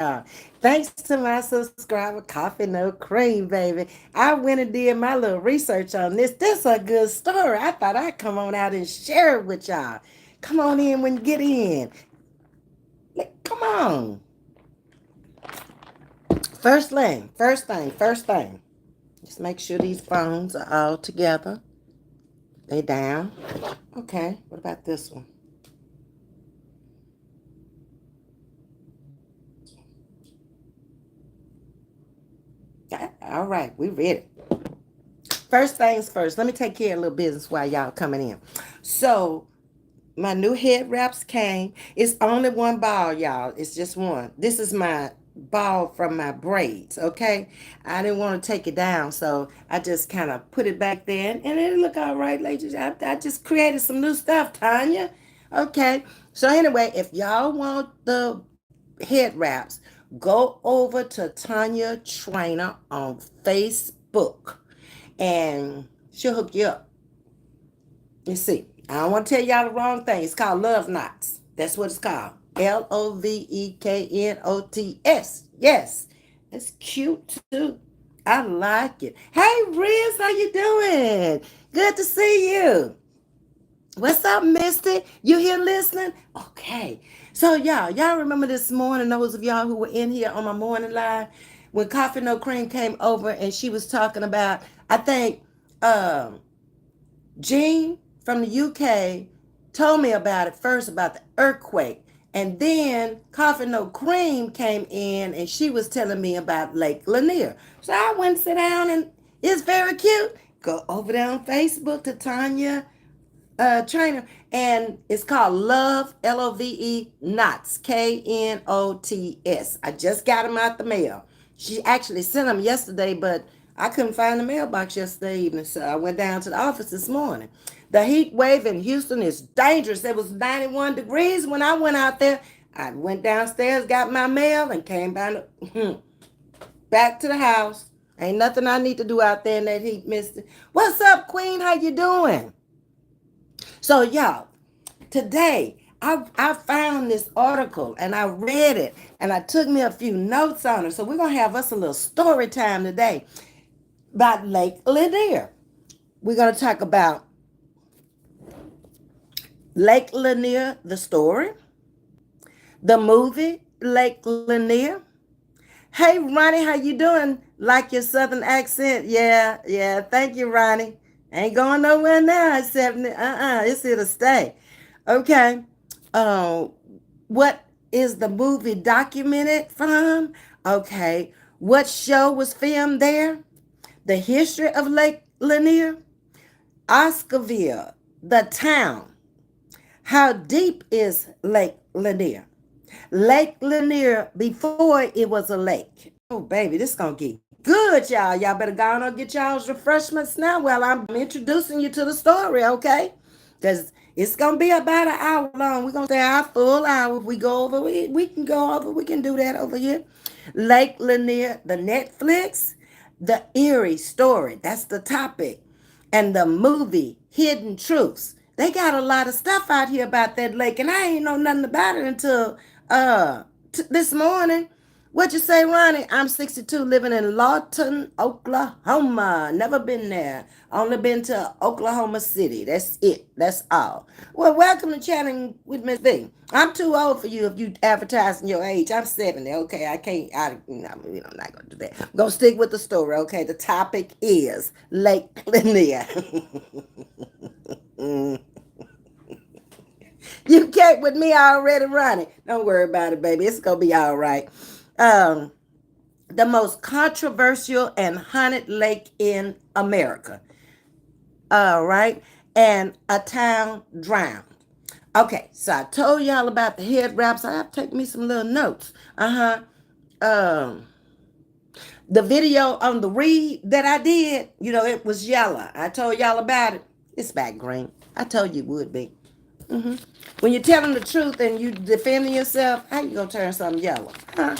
Thanks to my subscriber, Coffee No Cream, baby. I went and did my little research on this. This is a good story. I thought I'd come on out and share it with y'all. Come on in when you get in. Come on. First thing. Just make sure these phones are all together. They down. Okay, what about this one? All right, we ready. First things first, let me take care of a little business while y'all coming in. So, my new head wraps came. It's only one ball, y'all. It's just one. This is my ball from my braids, okay? I didn't want to take it down, so I just kind of put it back there, and it look all right, ladies. I just created some new stuff, Tanya. Okay. So anyway, if y'all want the head wraps, go over to Tanya Trainer on Facebook, and she'll hook you up. You see, I don't want to tell y'all the wrong thing. It's called Love Knots. That's what it's called. Loveknots. Yes. It's cute too. I like it. Hey Riz, how you doing? Good to see you. What's up, Misty? You here listening? Okay. So y'all remember this morning, those of y'all who were in here on my morning live, when Coffee No Cream came over and she was talking about, I think, Jean from the UK told me about it first, about the earthquake. And then Coffee No Cream came in and she was telling me about Lake Lanier. So I went and sit down, and it's very cute. Go over there on Facebook to Tanya Trainer, and it's called Love, Love Knots, Knots. I just got them out the mail. She actually sent them yesterday, but I couldn't find the mailbox yesterday evening, so I went down to the office this morning. The heat wave in Houston is dangerous. It was 91 degrees when I went out there. I went downstairs, got my mail, and came back to the house. Ain't nothing I need to do out there in that heat, mister. What's up, Queen? How you doing? So, y'all, today I found this article and I read it and I took me a few notes on it. So, we're going to have us a little story time today about Lake Lanier. We're going to talk about Lake Lanier, the story, the movie Lake Lanier. Hey, Ronnie, how you doing? Like your southern accent? Yeah. Thank you, Ronnie. Ain't going nowhere now. It's here to stay. Okay. Uh, what is the movie documented from? Okay. What show was filmed there? The history of Lake Lanier? Oscarville, the town. How deep is Lake Lanier? Lake Lanier before it was a lake. Oh, baby, this gonna get good, y'all. Y'all better go on and get y'all's refreshments now while I'm introducing you to the story, okay? Because it's gonna be about an hour long. We're gonna stay our full hour. If we go over, we can go over. We can do that over here. Lake Lanier, the Netflix, the EERIE story. That's the topic. And the movie, Hidden Truths. They got a lot of stuff out here about that lake, and I ain't know nothing about it until this morning. What you say, Ronnie? I'm 62, living in Lawton, Oklahoma. Never been there. Only been to Oklahoma City. That's it. That's all. Well, welcome to Chatting with Ms.V. I'm too old for you if you advertising your age. I'm 70. Okay, I can't. I'm not gonna do that. I'm gonna stick with the story. Okay, the topic is Lake Lanier. You kept with me already, Ronnie. Don't worry about it, baby. It's gonna be all right. Um, the most controversial and haunted lake in America. All right, and a town drowned. Okay, so I told y'all about the head wraps. I have to take me some little notes. Um, the video on the read that I did, it was yellow. I told y'all about it. It's back green. I told you it would be. When you're telling the truth and you defending yourself, how you gonna turn something yellow? Huh?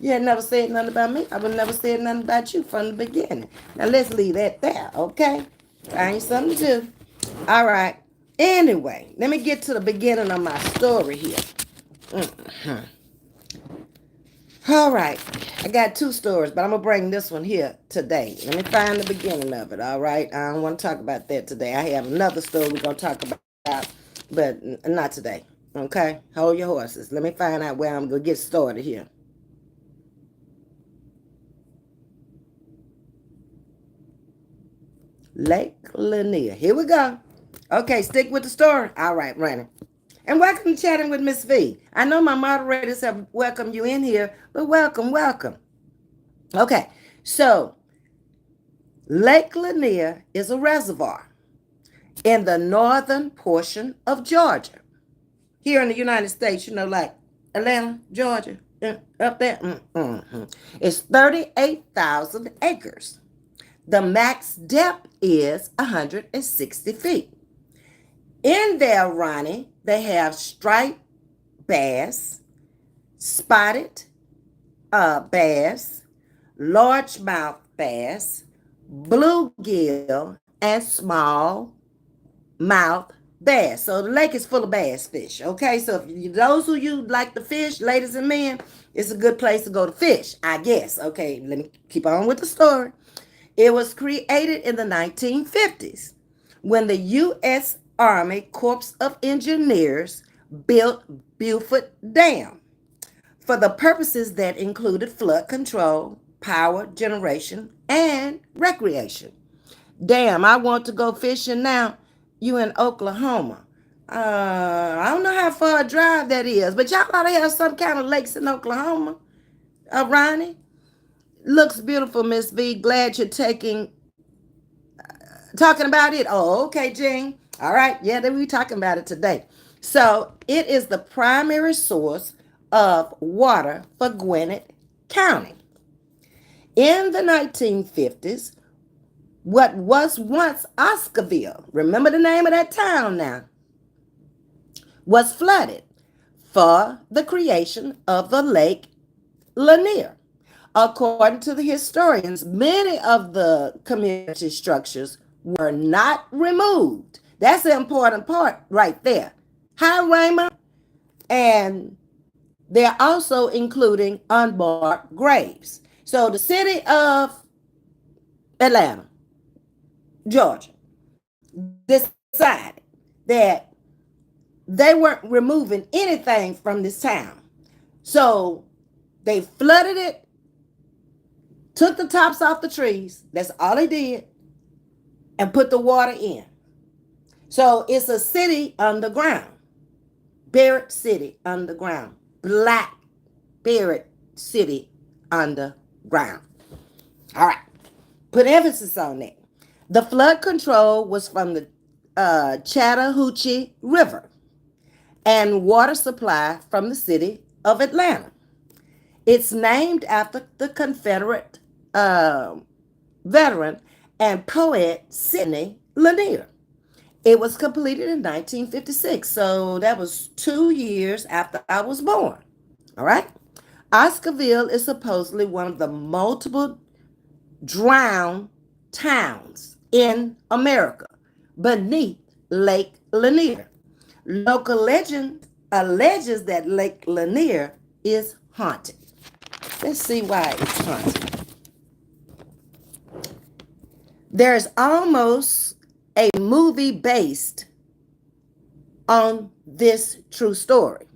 You had never said nothing about me. I would never said nothing about you from the beginning. Now let's leave that there, okay? Find you something to do. All right. Anyway, let me get to the beginning of my story here. All right. I got two stories, but I'm going to bring this one here today. Let me find the beginning of it, all right? I don't want to talk about that today. I have another story we're going to talk about, but not today, okay? Hold your horses. Let me find out where I'm going to get started here. Lake Lanier. Here we go. Okay, stick with the story. All right, running. And welcome to Chatting with Ms. V. I know my moderators have welcomed you in here, but welcome, welcome. Okay, so Lake Lanier is a reservoir in the northern portion of Georgia. Here in the United States, like Atlanta, Georgia, up there. It's 38,000 acres. The max depth is 160 feet. In there, Ronnie, they have striped bass, spotted bass, largemouth bass, bluegill, and small mouth bass. So the lake is full of bass fish. Okay, so those who you like to fish, ladies and men, it's a good place to go to fish, I guess. Okay, let me keep on with the story. It was created in the 1950s when the U.S. Army Corps of Engineers built Beaufort Dam for the purposes that included flood control, power generation, and recreation. Damn, I want to go fishing now. You in Oklahoma. I don't know how far a drive that is, but y'all ought to have some kind of lakes in Oklahoma. Ronnie, looks beautiful, Miss V. Glad you're talking about it. Oh, okay, Jean. All right, yeah, we talking about it today. So it is the primary source of water for Gwinnett County. In the 1950s, what was once Oscarville, remember the name of that town now, was flooded for the creation of the Lake Lanier. According to the historians, many of the community structures were not removed. That's the important part right there. Hi, Raymond. And they're also including unmarked graves. So the city of Atlanta, Georgia, decided that they weren't removing anything from this town. So they flooded it, took the tops off the trees. That's all they did. And put the water in. So it's a city underground. Buried city underground. Black buried city underground. All right. Put emphasis on that. The flood control was from the Chattahoochee River and water supply from the city of Atlanta. It's named after the Confederate veteran and poet Sidney Lanier. It was completed in 1956, so that was 2 years after I was born. All right? Oscarville is supposedly one of the multiple drowned towns in America beneath Lake Lanier. Local legend alleges that Lake Lanier is haunted. Let's see why it's haunted. There's almost a movie based on this true story.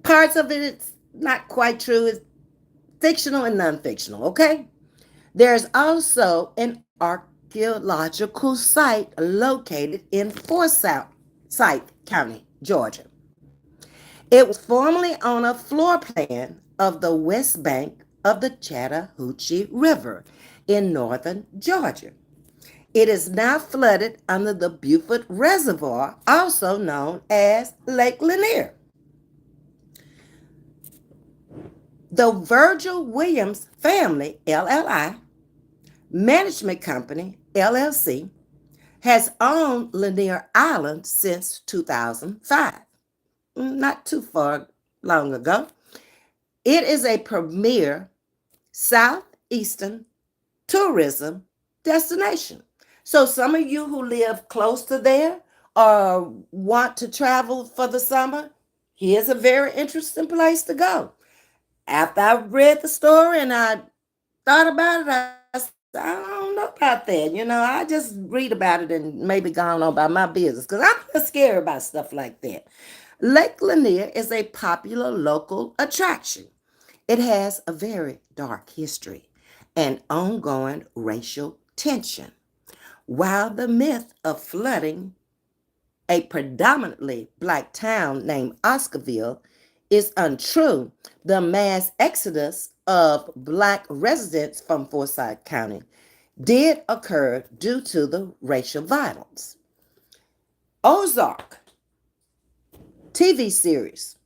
Parts of it's not quite true. It's fictional and non-fictional, okay? There's also an archaeological site located in Forsyth County, Georgia. It was formerly on a floor plan of the west bank of the Chattahoochee River in northern Georgia. It is now flooded under the Beaufort Reservoir, also known as Lake Lanier. The Virgil Williams Family, LLI, Management Company, LLC, has owned Lanier Island since 2005, not too far long ago. It is a premier southeastern tourism destination. So some of you who live close to there or want to travel for the summer, here's a very interesting place to go. After I read the story and I thought about it, I said, I don't know about that. I just read about it and maybe gone on about my business because I'm just scared about stuff like that. Lake Lanier is a popular local attraction. It has a very dark history and ongoing racial tension. While the myth of flooding a predominantly black town named Oscarville is untrue, the mass exodus of black residents from Forsyth County did occur due to the racial violence. Ozark TV series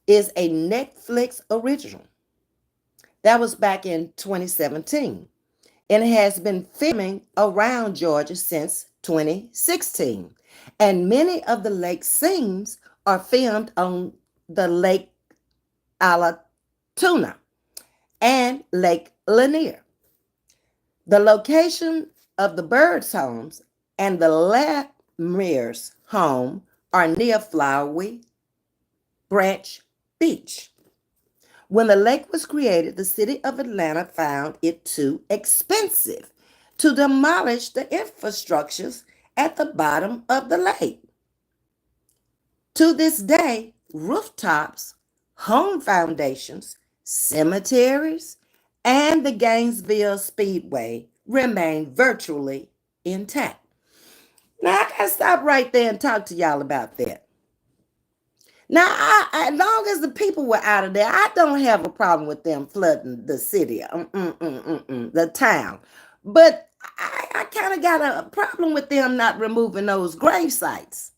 is a Netflix original that was back in 2017 and has been filming around Georgia since 2016. And many of the lake scenes are filmed on the Lake Alatuna and Lake Lanier. The location of the Birds' homes and the Lanier's home are near Flowery Branch Beach. When the lake was created, the city of Atlanta found it too expensive to demolish the infrastructures at the bottom of the lake. To this day, rooftops, home foundations, cemeteries, and the Gainesville Speedway remain virtually intact. Now, I gotta stop right there and talk to y'all about that. Now, as long as the people were out of there, I don't have a problem with them flooding the city, the town. But I kind of got a problem with them not removing those grave sites.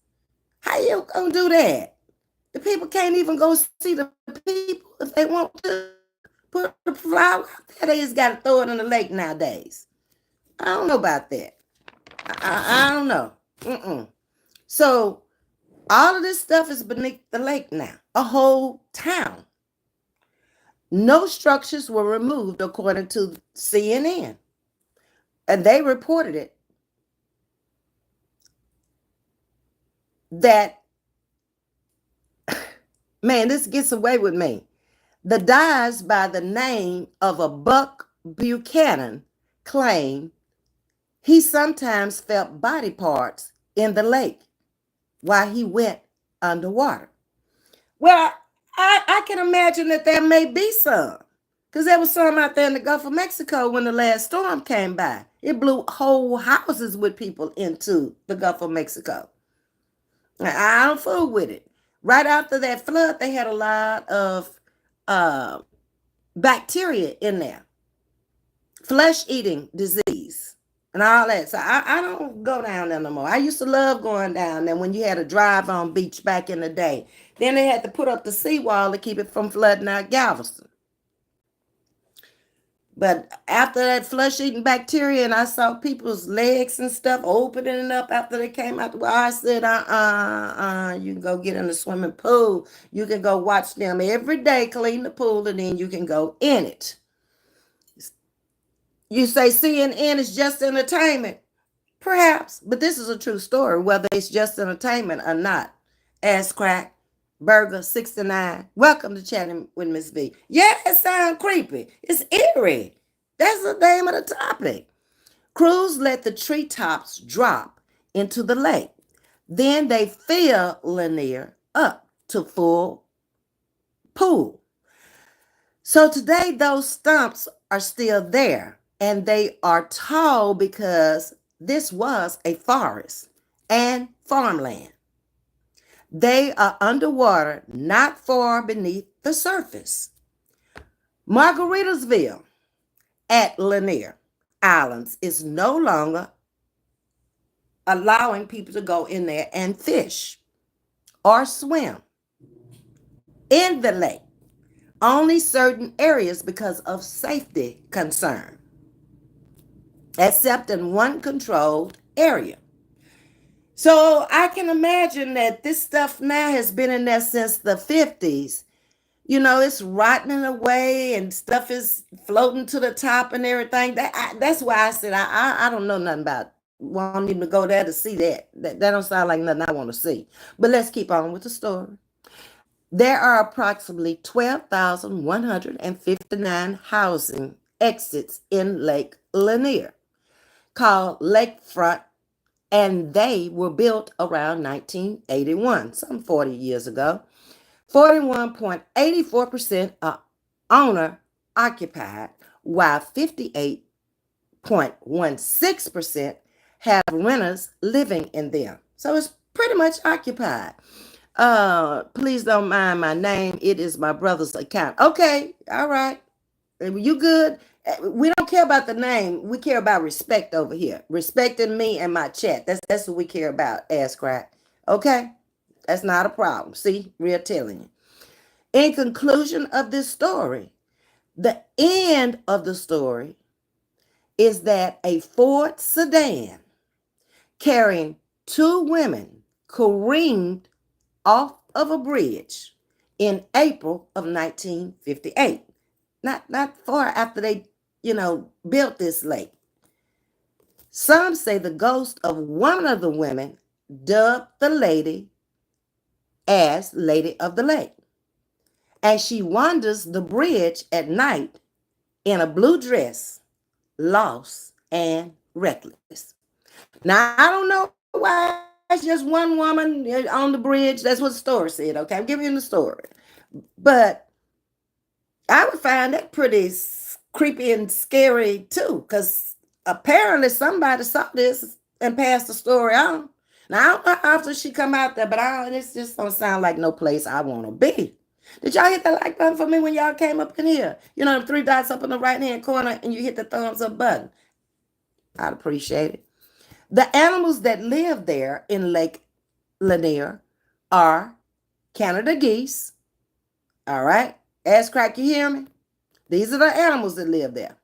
How you gonna do that? The people can't even go see the people if they want to put the flower out there. They just got to throw it in the lake nowadays. I don't know about that. I don't know. So all of this stuff is beneath the lake now. A whole town. No structures were removed according to CNN. And they reported it that, man, this gets away with me. The dives by the name of a Buck Buchanan claim he sometimes felt body parts in the lake while he went underwater. Well, I can imagine that there may be some, because there was some out there in the Gulf of Mexico when the last storm came by. It blew whole houses with people into the Gulf of Mexico. I don't fool with it. Right after that flood, they had a lot of bacteria in there, flesh-eating disease, and all that. So I don't go down there no more. I used to love going down there when you had a drive-on beach back in the day. Then they had to put up the seawall to keep it from flooding out Galveston. But after that flesh-eating bacteria, and I saw people's legs and stuff opening up after they came out the well, I said, you can go get in the swimming pool. You can go watch them every day, clean the pool, and then you can go in it. You say CNN is just entertainment. Perhaps, but this is a true story, whether it's just entertainment or not. Ass Crack, Burger 69. Welcome to Chatting with Ms.V. Yeah, it sounds creepy. It's eerie. That's the name of the topic. Crews let the treetops drop into the lake. Then they fill Lanier up to full pool. So today those stumps are still there, and they are tall because this was a forest and farmland. They are underwater, not far beneath the surface. Margaritaville at Lanier Islands is no longer allowing people to go in there and fish or swim in the lake. Only certain areas because of safety concern, except in one controlled area. So I can imagine that this stuff now has been in there since the 50s. It's rotting away and stuff is floating to the top and everything. That's why I said I don't know nothing about wanting to go there to see that. That don't sound like nothing I want to see. But let's keep on with the story. There are approximately 12,159 housing exits in Lake Lanier, called Lakefront, and they were built around 1981, some 40 years ago. 41.84% are owner occupied, while 58.16% have renters living in them. So it's pretty much occupied. Please don't mind my name. It is my brother's account. Okay, all right. You good? We don't care about the name. We care about respect over here. Respecting me and my chat. That's what we care about, ass crack. Okay? That's not a problem. See, we're telling you. In conclusion of this story, the end of the story is that a Ford sedan carrying two women careened off of a bridge in April of 1958. Not far after they, built this lake. Some say the ghost of one of the women dubbed the lady as Lady of the Lake. And she wanders the bridge at night in a blue dress, lost and reckless. Now, I don't know why it's just one woman on the bridge. That's what the story said, okay? I'm giving you the story. But I would find that pretty creepy and scary too, because apparently somebody saw this and passed the story on. Now, I don't know how often she come out there, but this just don't sound like no place I want to be. Did y'all hit the like button for me when y'all came up in here? You know, the three dots up in the right-hand corner, and you hit the thumbs up button. I'd appreciate it. The animals that live there in Lake Lanier are Canada geese. All right. Ass crack, you hear me? These are the animals that live there.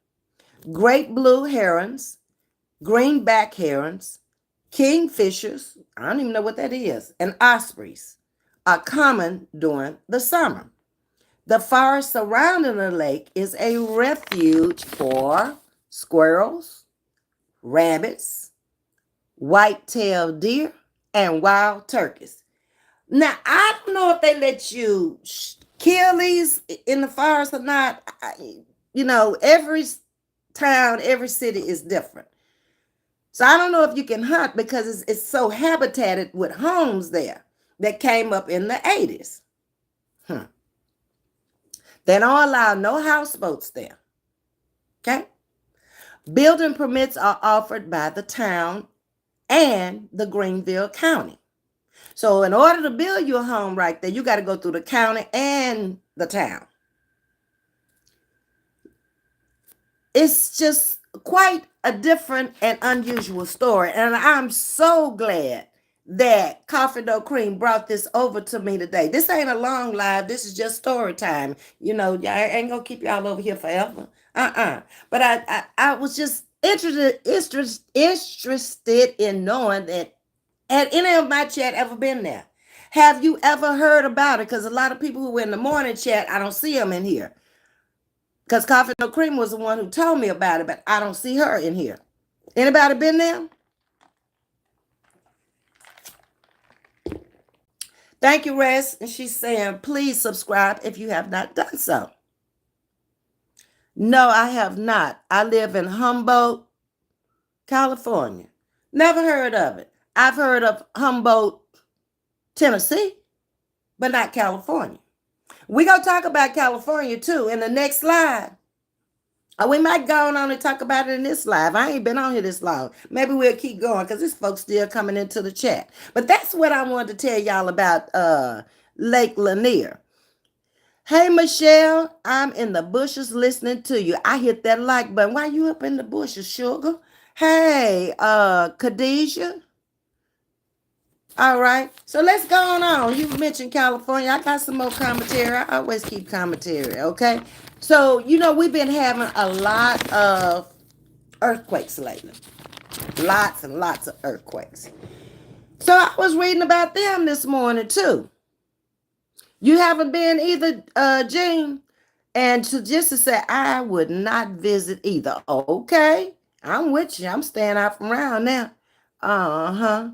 Great blue herons, greenback herons, kingfishers, I don't even know what that is, and ospreys are common during the summer. The forest surrounding the lake is a refuge for squirrels, rabbits, white-tailed deer, and wild turkeys. Now, I don't know if they let you kill these in the forest or not. Every town, every city is different. So I don't know if you can hunt because it's so habitated with homes there that came up in the 80s. They don't allow no houseboats there. Okay? Building permits are offered by the town and the Greenville County. So in order to build your home right there, you got to go through the county and the town. It's just quite a different and unusual story. And I'm so glad that Coffee Dough Cream brought this over to me today. This ain't a long live. This is just story time. I ain't going to keep y'all over here forever. But I was just interested in knowing that had any of my chat ever been there? Have you ever heard about it? Because a lot of people who were in the morning chat, I don't see them in here. Because Coffee No Cream was the one who told me about it, but I don't see her in here. Anybody been there? Thank you, Rez. And she's saying, please subscribe if you have not done so. No, I have not. I live in Humboldt, California. Never heard of it. I've heard of Humboldt, Tennessee, but not California. We're going to talk about California too in the next slide. We might go on and talk about it in this live. I ain't been on here this long. Maybe we'll keep going because this folks still coming into the chat. But that's what I wanted to tell y'all about Lake Lanier. Hey, Michelle, I'm in the bushes listening to you. I hit that like button. Why you up in the bushes, sugar? Hey, Khadijah. All right, so let's go on. You mentioned California. I got some more commentary. I always keep commentary, okay? So, we've been having a lot of earthquakes lately. Lots and lots of earthquakes. So I was reading about them this morning too. You haven't been either, Jean? And just to say, I would not visit either. Okay, I'm with you. I'm staying out from around now. Uh-huh.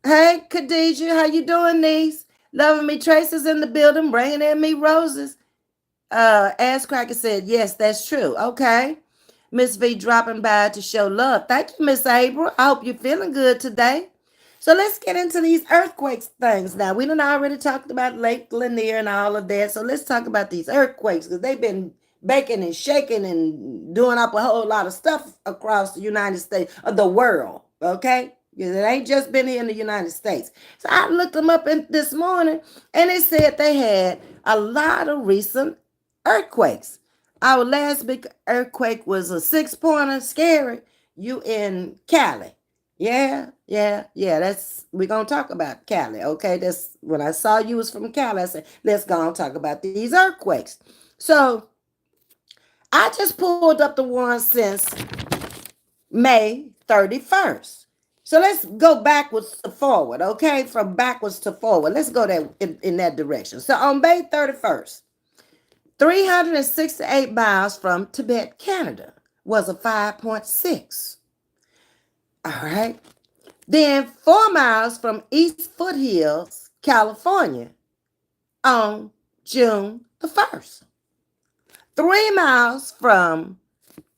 Hey, Khadijah, how you doing, niece? Loving Me Traces in the building, bringing in me roses. Ass Cracker said, yes, that's true. Okay. Ms.V dropping by to show love. Thank you, Miss April. I hope you're feeling good today. So let's get into these earthquakes things now. We done already talked about Lake Lanier and all of that. So let's talk about these earthquakes because they've been baking and shaking and doing up a whole lot of stuff across the United States, of the world, okay? Because it ain't just been here in the United States. So I looked them up this morning and it said they had a lot of recent earthquakes. Our last big earthquake was a 6-pointer, scary. You in Cali. Yeah. We're gonna talk about Cali. Okay. That's when I saw you was from Cali. I said, let's go and talk about these earthquakes. So I just pulled up the one since May 31st. So let's go backwards to forward, okay? From backwards to forward. Let's go there in that direction. So on May 31st, 368 miles from Tibet, Canada, was a 5.6. All right. Then 4 miles from East Foothills, California, on June the 1st. 3 miles from,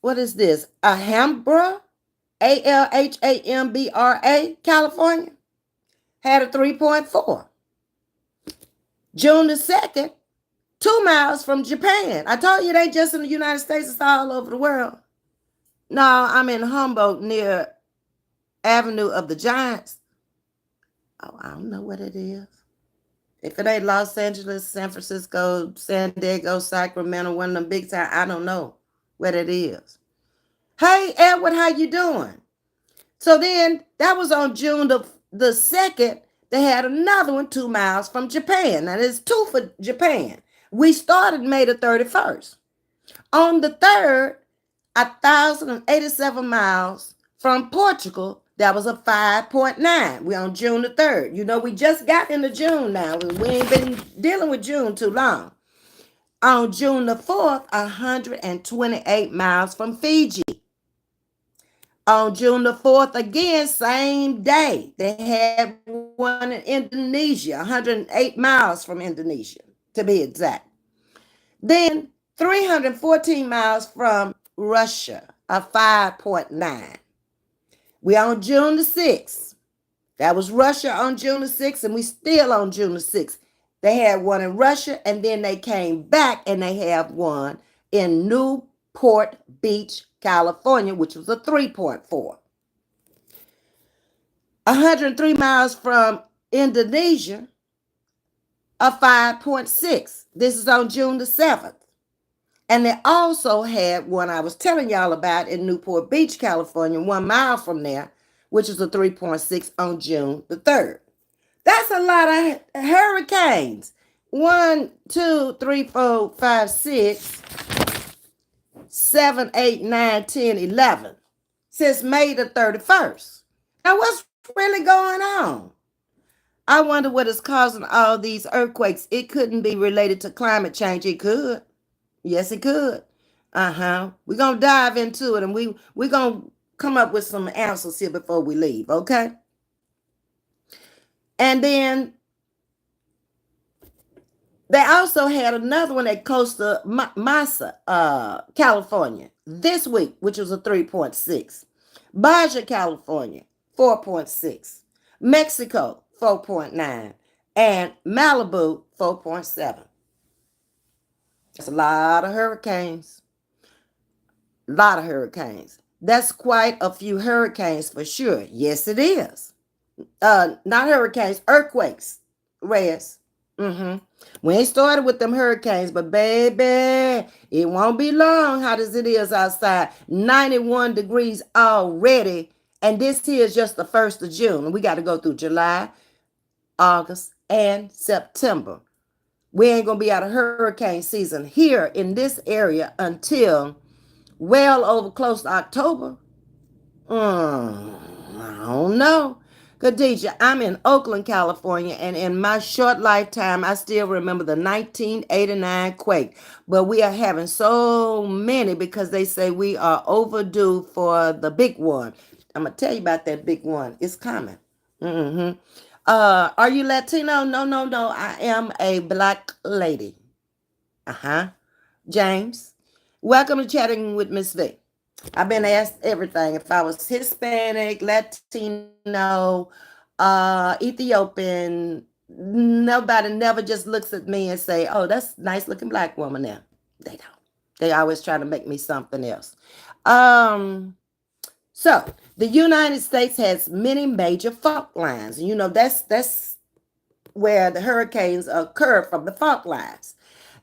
what is this? Alhambra, Alhambra, California, had a 3.4. June the 2nd, 2 miles from Japan. I told you they just in the United States, it's all over the world. No, I'm in Humboldt near Avenue of the Giants. Oh, I don't know what it is. If it ain't Los Angeles, San Francisco, San Diego, Sacramento, one of them big time, I don't know what it is. Hey, Edward, how you doing? So then that was on June the 2nd. They had another one 2 miles from Japan. Now there's 2 for Japan. We started May the 31st. On the 3rd, 1,087 miles from Portugal. That was a 5.9. We're on June the 3rd. You know, we just got into June now. We ain't been dealing with June too long. On June the 4th, 128 miles from Fiji. On June the 4th, again, same day, they had one in Indonesia, 108 miles from Indonesia, to be exact. Then 314 miles from Russia, a 5.9. We on June the 6th. That was Russia on June the 6th, and we still on June the 6th. They had one in Russia, and then they came back, and they have one in Newport Beach, California, which was a 3.4. 103 miles from Indonesia, a 5.6. This is on June the 7th. And they also had one I was telling y'all about in Newport Beach, California, 1 mile from there, which is a 3.6 on June the 3rd. That's a lot of hurricanes. 1, 2, 3, 4, 5, 6, 7, 8, 9, 10, 11 since May the 31st. Now, what's really going on? I wonder what is causing all these earthquakes. It couldn't be related to climate change. It could. Yes, it could. We're going to dive into it, and we're going to come up with some answers here before we leave, okay? And then they also had another one at Costa Mesa, California, this week, which was a 3.6. Baja, California, 4.6. Mexico, 4.9. And Malibu, 4.7. That's a lot of hurricanes. A lot of hurricanes. That's quite a few hurricanes for sure. Yes, it is. Not hurricanes, earthquakes, Reyes. We ain't started with them hurricanes, but baby, it won't be long hot as it is outside. 91 degrees already. And this here is just the 1st of June. We got to go through July, August, and September. We ain't going to be out of hurricane season here in this area until well over close to October. I don't know. Khadijah, I'm in Oakland, California, and in my short lifetime, I still remember the 1989 quake. But we are having so many because they say we are overdue for the big one. I'm going to tell you about that big one. It's coming. Are you Latino? No, no, no. I am a black lady. Uh-huh. James, welcome to Chatting with Ms.V. I've been asked everything. If I was Hispanic, Latino, Ethiopian, nobody never just looks at me and say, "Oh, that's a nice looking black woman there." They don't. They always try to make me something else. Um, so the United States has many major fault lines. You know, that's where the hurricanes occur from the fault lines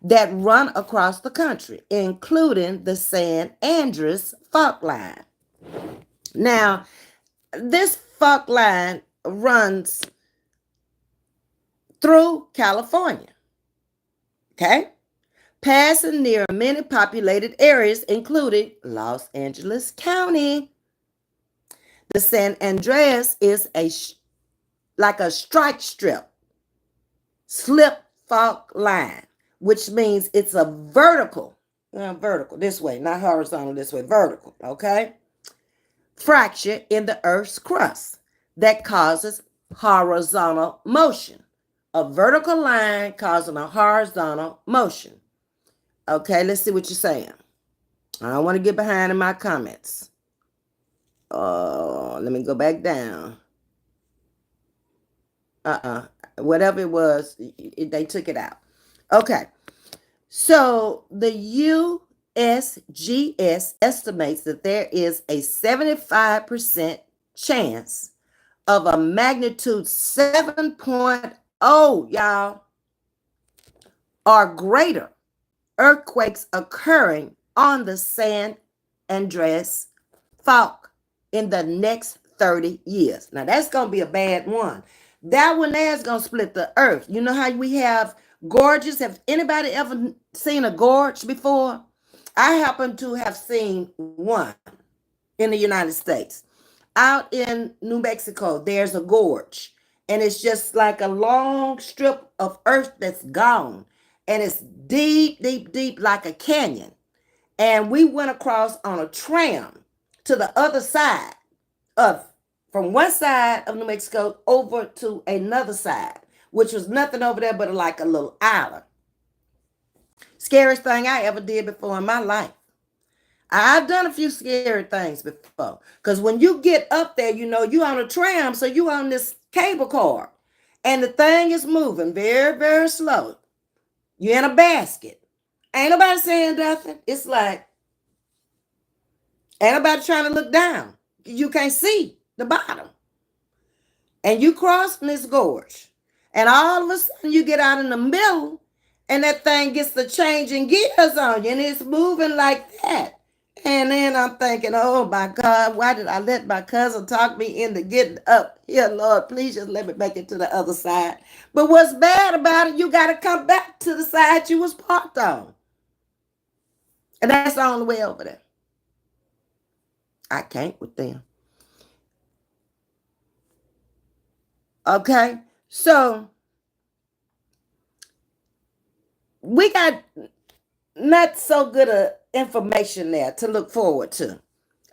that run across the country, including the San Andreas fault line. Now, this fault line runs through California, okay? Passing near many populated areas, including Los Angeles County. The San Andreas is like a strike strip, slip fault line, which means it's a vertical this way, not horizontal this way, vertical, okay? Fracture in the Earth's crust that causes horizontal motion. A vertical line causing a horizontal motion. Okay, let's see what you're saying. I don't want to get behind in my comments. Let me go back down. Whatever it was, they took it out. Okay. So the USGS estimates that there is a 75% chance of a magnitude 7.0, y'all, or greater earthquakes occurring on the San Andreas fault in the next 30 years. Now, that's going to be a bad one. That one there is going to split the earth. You know how we have gorges? Have anybody ever seen a gorge before? I happen to have seen one in the United States. Out in New Mexico, there's a gorge, and it's just like a long strip of earth that's gone, and it's deep, deep, deep like a canyon. And we went across on a tram to the other side from one side of New Mexico over to another side, which was nothing over there but like a little island. Scariest thing I ever did before in my life. I've done a few scary things before. Because when you get up there, you know, you on a tram, so you on this cable car. And the thing is moving very, very slow. You're in a basket. Ain't nobody saying nothing. It's like, ain't nobody trying to look down. You can't see the bottom. And you crossing this gorge. And all of a sudden you get out in the middle and that thing gets the changing gears on you and it's moving like that. And then I'm thinking, oh my God, why did I let my cousin talk me into getting up here? Lord, please just let me make it to the other side. But what's bad about it, you got to come back to the side you was parked on. And that's the only way over there. I can't with them. Okay, so we got not so good information there to look forward to.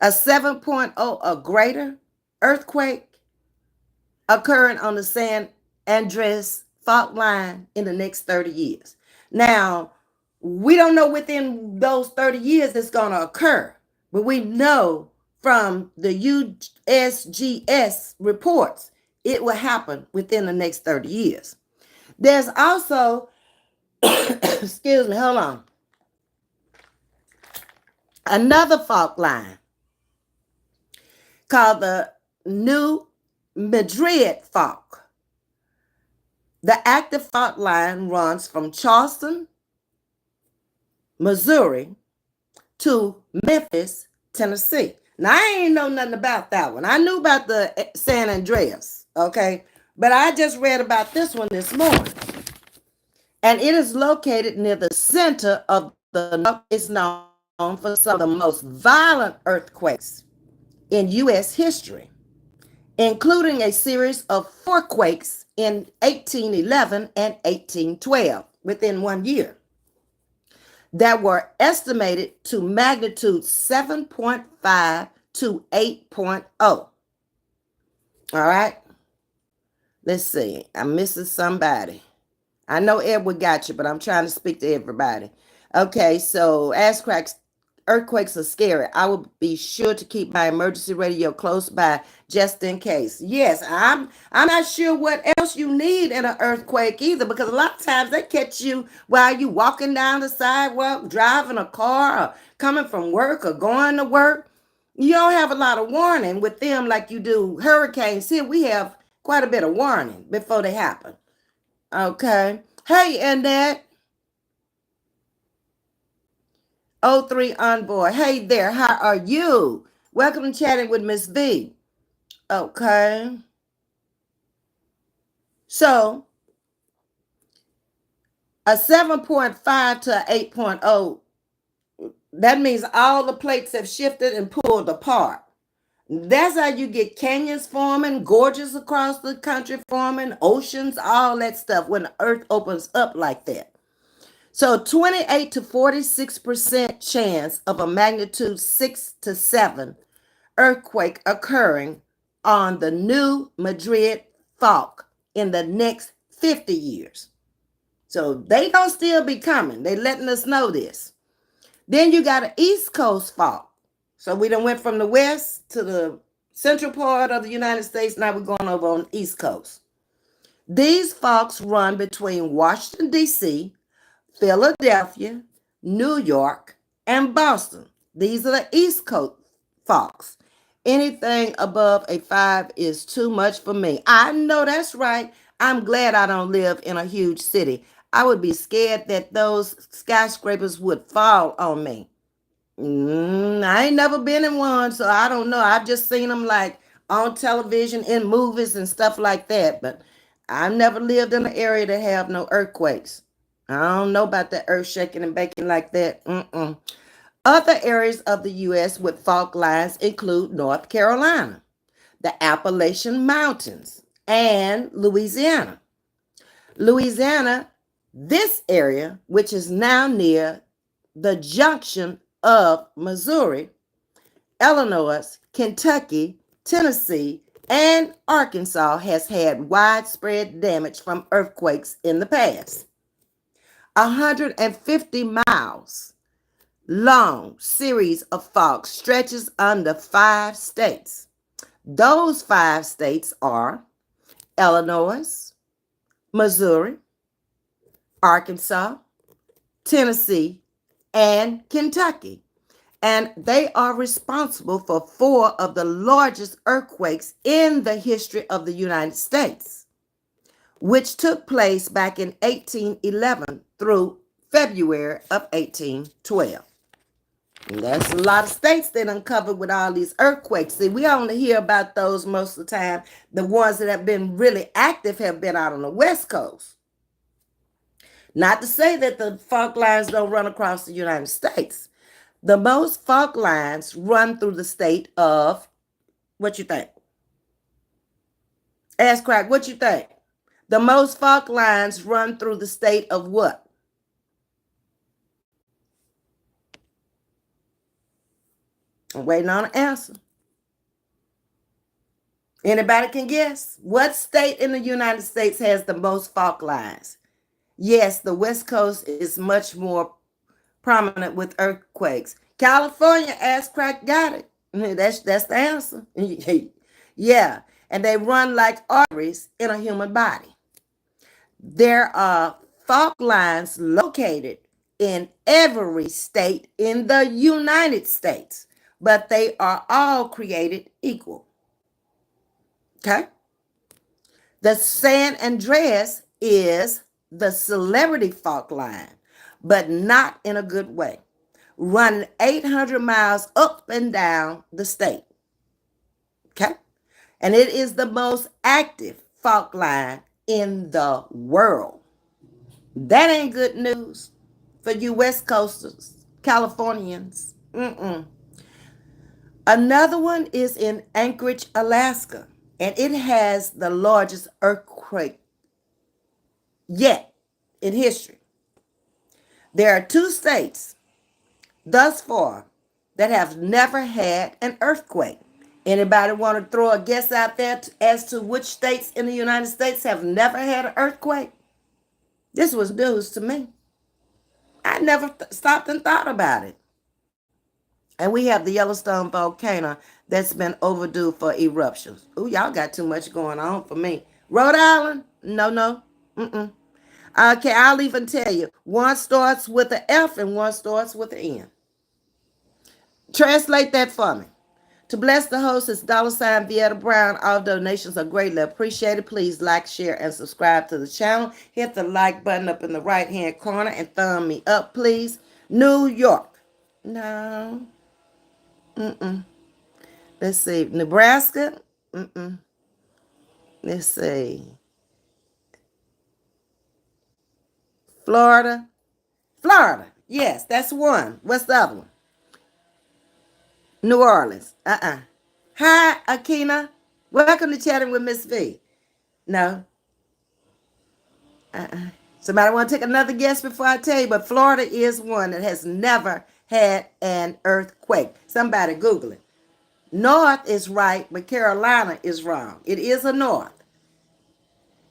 A 7.0 or greater earthquake occurring on the San Andreas fault line in the next 30 years. Now, we don't know within those 30 years it's going to occur, but we know from the USGS reports it will happen within the next 30 years. There's also, excuse me, hold on, another fault line called the New Madrid fault. The active fault line runs from Charleston, Missouri to Memphis, Tennessee. Now, I ain't know nothing about that one. I knew about the San Andreas, okay? But I just read about this one this morning. And it is located near the center of the north. It's known for some of the most violent earthquakes in U.S. history, including a series of 4 quakes in 1811 and 1812 within 1 year that were estimated to magnitude 7.5 to 8.0. All right. Let's see. I'm missing somebody. I know Edward got you, but I'm trying to speak to everybody. Okay, so ass cracks, earthquakes are scary. I will be sure to keep my emergency radio close by just in case. Yes, I'm not sure what else you need in an earthquake either, because a lot of times they catch you while you walking down the sidewalk, driving a car, or coming from work or going to work. You don't have a lot of warning with them like you do hurricanes. Here we have quite a bit of warning before they happen. Okay. Hey, Annette. O3 Envoy. Hey there. How are you? Welcome to Chatting with Ms.V. Okay. So, a 7.5 to an 8.0, that means all the plates have shifted and pulled apart. That's how you get canyons forming, gorges across the country forming, oceans, all that stuff when the earth opens up like that. So 28 to 46% chance of a magnitude 6 to 7 earthquake occurring on the new Madrid fault in the next 50 years. So they gonna still be coming. They letting us know this. Then you got an East Coast fault. So we done went from the west to the central part of the United States. Now we're going over on the East Coast. These faults run between Washington, D.C., Philadelphia, New York, and Boston. These are the East Coast faults. Anything above a 5 is too much for me. I know that's right. I'm glad I don't live in a huge city. I would be scared that those skyscrapers would fall on me. I ain't never been in one, so I don't know. I've just seen them like on television, in movies and stuff like that. But I've never lived in an area that have no earthquakes. I don't know about that earth shaking and baking like that. Other areas of the U.S. with fault lines include North Carolina, the Appalachian Mountains, and Louisiana. Louisiana, this area, which is now near the junction of Missouri, Illinois, Kentucky, Tennessee, and Arkansas, has had widespread damage from earthquakes in the past. 150 miles long series of faults stretches under 5 states. Those 5 states are Illinois, Missouri, Arkansas, Tennessee, and Kentucky. And they are responsible for 4 of the largest earthquakes in the history of the United States, which took place back in 1811 through February of 1812. And that's a lot of states that uncovered with all these earthquakes. See, we only hear about those most of the time. The ones that have been really active have been out on the West Coast. Not to say that the fault lines don't run across the United States. The most fault lines run through the state of, what you think? Ask Crack, what you think? The most fault lines run through the state of what? I'm waiting on an answer. Anybody can guess? What state in the United States has the most fault lines? Yes, the West Coast is much more prominent with earthquakes. California, ass crack, got it. That's the answer. Yeah, and they run like arteries in a human body. There are fault lines located in every state in the United States, but they are all created equal. Okay? The San Andreas is the celebrity fault line, but not in a good way, running 800 miles up and down the state. Okay? And it is the most active fault line in the world. That ain't good news for you West Coasters, Californians. Another one is in Anchorage, Alaska, and it has the largest earthquake yet in history. There are 2 states thus far that have never had an earthquake. Anybody want to throw a guess out there as to which states in the United States have never had an earthquake? This was news to me. I never stopped and thought about it. And we have the Yellowstone volcano that's been overdue for eruptions. Ooh, y'all got too much going on for me. Rhode Island? No, no. Mm-mm. Okay, I'll even tell you. One starts with an F and one starts with an N. Translate that for me. To bless the host is $ Vieta Brown. All donations are greatly appreciated. Please like, share, and subscribe to the channel. Hit the like button up in the right-hand corner and thumb me up, please. New York. No. Mm-mm. Let's see. Nebraska. Mm-mm. Let's see. Florida. Florida. Yes, that's one. What's the other one? New Orleans. Hi, Akina. Welcome to Chatting with Ms.V. No. Somebody want to take another guess before I tell you, but Florida is one that has never had an earthquake. Somebody Google it. North is right, but Carolina is wrong. It is a north.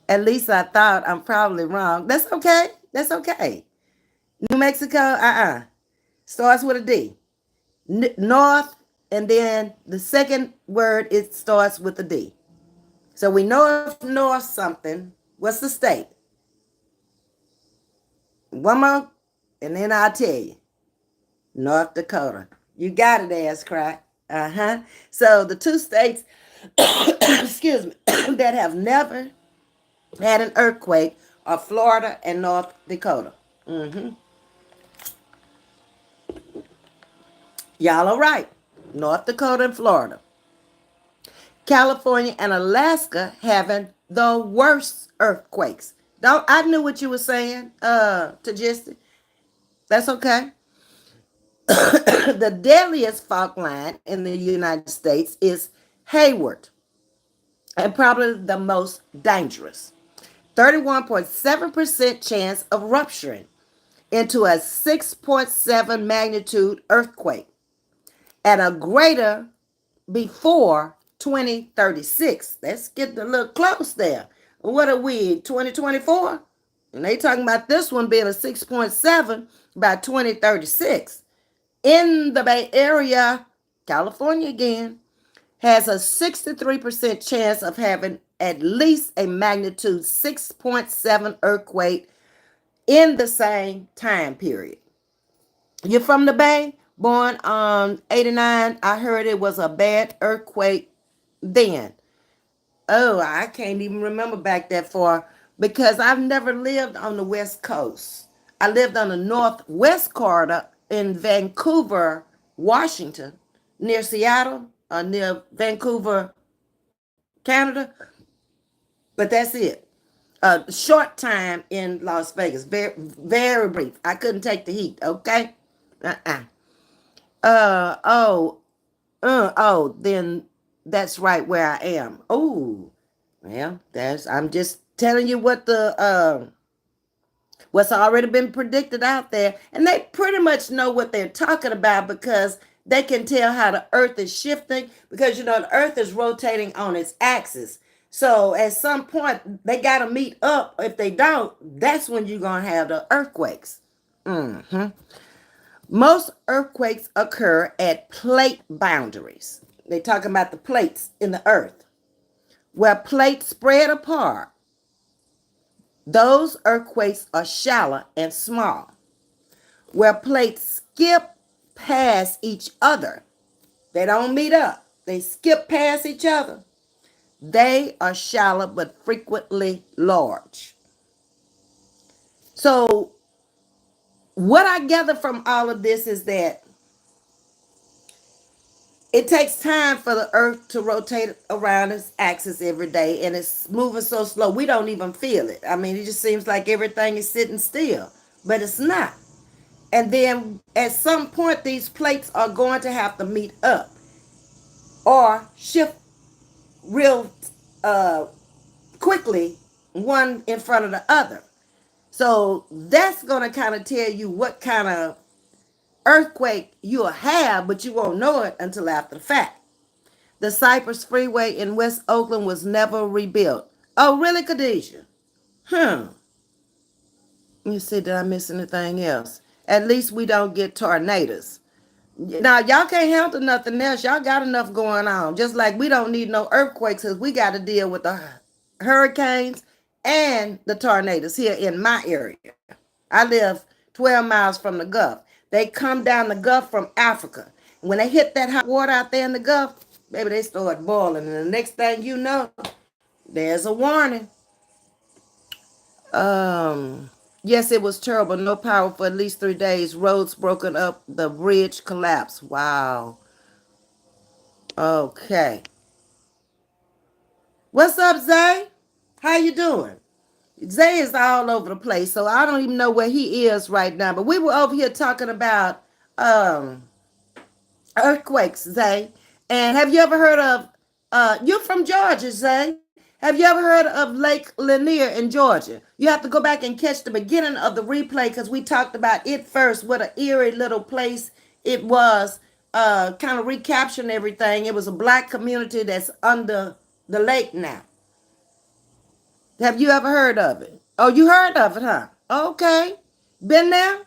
At least I thought. I'm probably wrong. That's okay. That's okay. New Mexico, starts with a D. North, and then the second word, it starts with a D. So we know if north something. What's the state? One more, and then I'll tell you. North Dakota. You got it, ass crack. So the two states, excuse me, that have never had an earthquake are Florida and North Dakota. Y'all are right. North Dakota and Florida. California and Alaska having the worst earthquakes. Don't I knew what you were saying, to Jesse. That's okay. The deadliest fault line in the United States is Hayward, and probably the most dangerous. 31.7% chance of rupturing into a 6.7 magnitude earthquake and a greater before 2036. Let's get a little close there. What are we, 2024? And they talking about this one being a 6.7 by 2036. In the Bay Area, California again, has a 63% chance of having at least a magnitude 6.7 earthquake in the same time period. You're from the Bay, born on 89. I heard it was a bad earthquake then. Oh, I can't even remember back that far because I've never lived on the West Coast. I lived on the Northwest corridor in Vancouver, Washington, near Seattle, near Vancouver, Canada. But that's it. A short time in Las Vegas, very, very brief. I couldn't take the heat. Okay. Uh-uh. Oh, then that's right where I am. Oh, well, I'm just telling you what what's already been predicted out there. And they pretty much know what they're talking about because they can tell how the earth is shifting because, the earth is rotating on its axis. So at some point, they got to meet up. If they don't, that's when you're going to have the earthquakes. Most earthquakes occur at plate boundaries. They're talking about the plates in the earth. Where plates spread apart, those earthquakes are shallow and small. Where plates skip past each other, they don't meet up. They skip past each other. They are shallow but frequently large. So what I gather from all of this is that it takes time for the earth to rotate around its axis every day, and it's moving so slow we don't even feel it. I mean, it just seems like everything is sitting still, but it's not. And then at some point, these plates are going to have to meet up or shift real uh, quickly, one in front of the other. So that's going to kind of tell you what kind of earthquake you'll have, but you won't know it until after the fact. The Cypress Freeway in West Oakland was never rebuilt. Oh, really, Khadijah? Hmm. Let me see, did I miss anything else? At least we don't get tornadoes. Now, y'all can't handle nothing else. Y'all got enough going on. Just like we don't need no earthquakes because we got to deal with the hurricanes and the tornadoes here in my area. I live 12 miles from the Gulf. They come down the Gulf from Africa. When they hit that hot water out there in the Gulf, baby, they start boiling. And the next thing you know, there's a warning. Yes, it was terrible. No power for at least 3 days. Roads broken up. The bridge collapsed. Wow. Okay. What's up, Zay? How you doing? Zay is all over the place, so I don't even know where he is right now. But we were over here talking about um earthquakes, Zay. And have you ever heard of you're from Georgia, Zay? Have you ever heard of Lake Lanier in Georgia? You have to go back and catch the beginning of the replay because we talked about it first, what an eerie little place it was, kind of recapturing everything. It was a black community that's under the lake now. Have you ever heard of it? Oh, you heard of it, huh? Okay. Been there?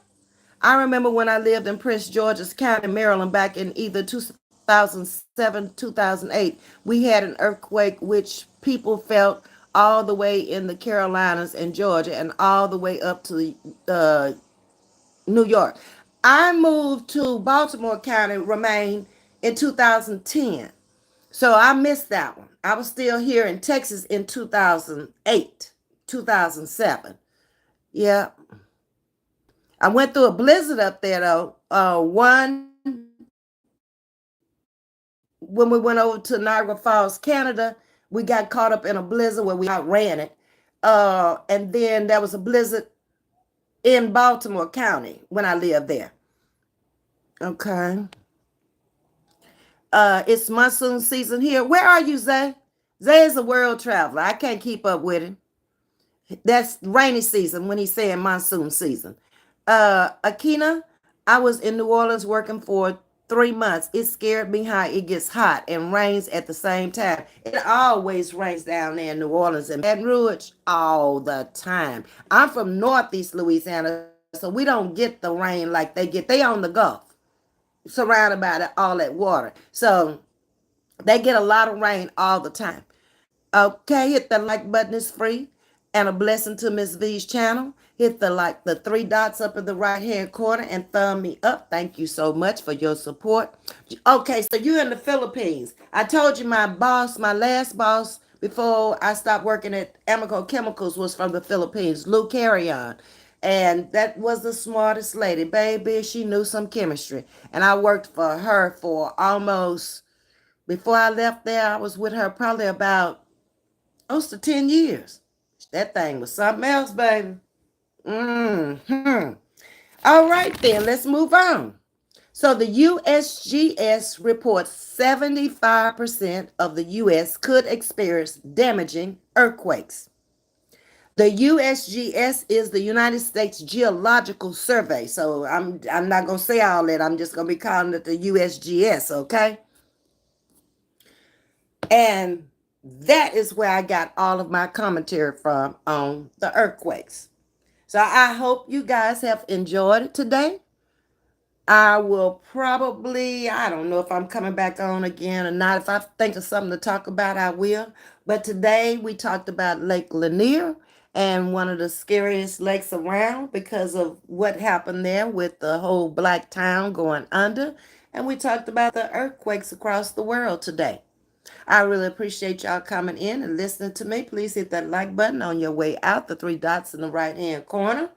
I remember when I lived in Prince George's County, Maryland, back in either 2007, 2008, we had an earthquake which people felt all the way in the Carolinas and Georgia and all the way up to New York. I moved to Baltimore County, remained in 2010. So I missed that one. I was still here in Texas in 2008, 2007. Yeah. I went through a blizzard up there though. One when we went over to Niagara Falls, Canada, we got caught up in a blizzard where we outran it. And then there was a blizzard in Baltimore County when I lived there. Okay. It's monsoon season here. Where are you, Zay? Zay is a world traveler. I can't keep up with him. That's rainy season when he's saying monsoon season. Akina, I was in New Orleans working for 3 months. It scared me how it gets hot and rains at the same time. It always rains down there in New Orleans and Baton Rouge all the time. I'm from Northeast Louisiana, so we don't get the rain like they get. They on the Gulf, surrounded by all that water. So they get a lot of rain all the time. Okay, hit the like button, is free. And a blessing to Ms.V's channel. Hit the 3 dots up in the right hand corner and thumb me up. Thank you so much for your support. Okay, so you're in the Philippines. I told you my boss, my last boss before I stopped working at Amico Chemicals was from the Philippines, Lou Carrion. And that was the smartest lady, baby. She knew some chemistry. And I worked for her for almost, before I left there, I was with her probably about close to 10 years. That thing was something else, baby. Hmm. All right, then, let's move on. So the USGS reports 75% of the U.S. could experience damaging earthquakes. The USGS is the United States Geological Survey. So I'm not going to say all that. I'm just going to be calling it the USGS, okay? And that is where I got all of my commentary from on the earthquakes. So I hope you guys have enjoyed it today. I will probably, I don't know if I'm coming back on again or not. If I think of something to talk about, I will. But today we talked about Lake Lanier and one of the scariest lakes around because of what happened there with the whole black town going under. And we talked about the earthquakes across the world today. I really appreciate y'all coming in and listening to me. Please hit that like button on your way out, the 3 dots in the right hand corner.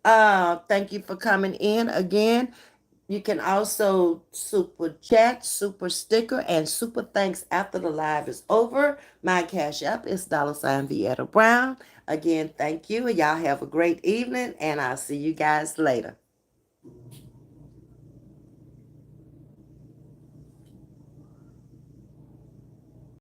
Thank you for coming in again. You can also super chat, super sticker, and super thanks after the live is over. My cash app is $sign Brown. Again, thank you, and y'all have a great evening, and I'll see you guys later.